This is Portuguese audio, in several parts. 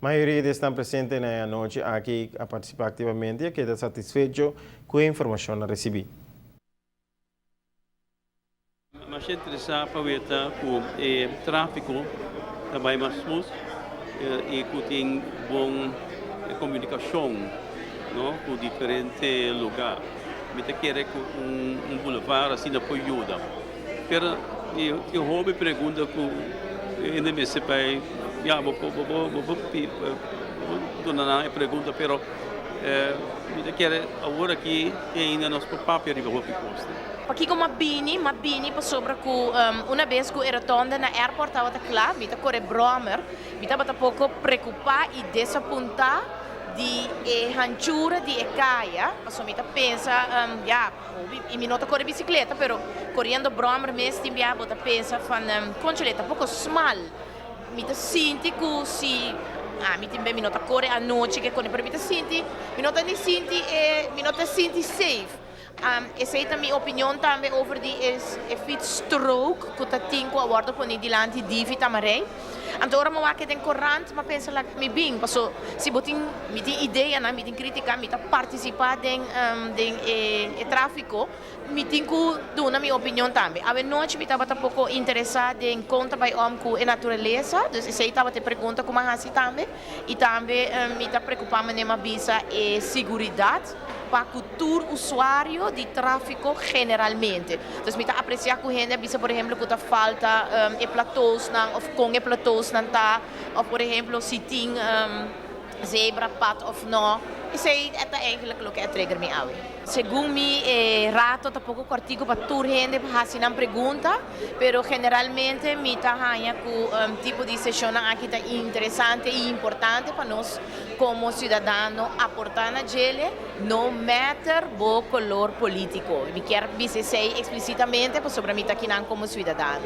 maioria estão presentes na noite aqui a participar ativamente e queda satisfeito com a informação a receber. Mas é interessante para ver que o tráfego também e que tem boa comunicação, não, com diferentes lugares. Me quer que boulevard assim não pode ajudar. Pero eu me pergunta que ainda me se vai, já vou donar a pergunta, pero me quer agora que ainda nós papel riba vou picosta. Aqui com mabini para sobre que uma vez que era tonda na airport estava claro, me corre bromer, me estava pouco preocupar e desapontar de ranchura de caia, mas me pensa e me nota corre bicicleta, pero correndo bromer mesmo tinha bota pensa van congeleta pouco small, me sinto que se mi timbe mi nota corre a noite que quando per mi senti mi nota senti safe. Essa é a minha opinião também over die fietsstrook que tá tinko a bordo por nidilante divi tamarei. Então ora mo que tem corrente, mas pensa lá me bem, passo se botin me tem ideia na me tem crítica, me tá participar den tráfico, me tem que dar na minha opinião também. A noite me tava pouco interessada em conta by com a natureza, então essa tava te pergunta como assim também e também me tá preocupando numa visa e segurança para o usuário de tráfego generalmente. Então, me apreciar com gente, bisa, por exemplo, que falta platôs, ou com platôs, ou, por exemplo, se tem zebra, pad ou não. Isso é eigenlijk o que trigger me out. Segundo me, rato tampouco cortico para toda gente para fazer uma pergunta, pero generalmente me tá com tipo de sessão aqui tá interessante e importante para nós como cidadão aportar na gele, no matter o color político. Me quero dizer explicitamente sobre mim aqui como cidadão.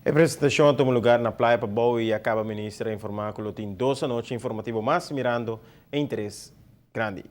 A apresentação toma lugar na Praia Pabou e acaba a ministra informar que tem 2 noites informativo mais mirando em interesse grande.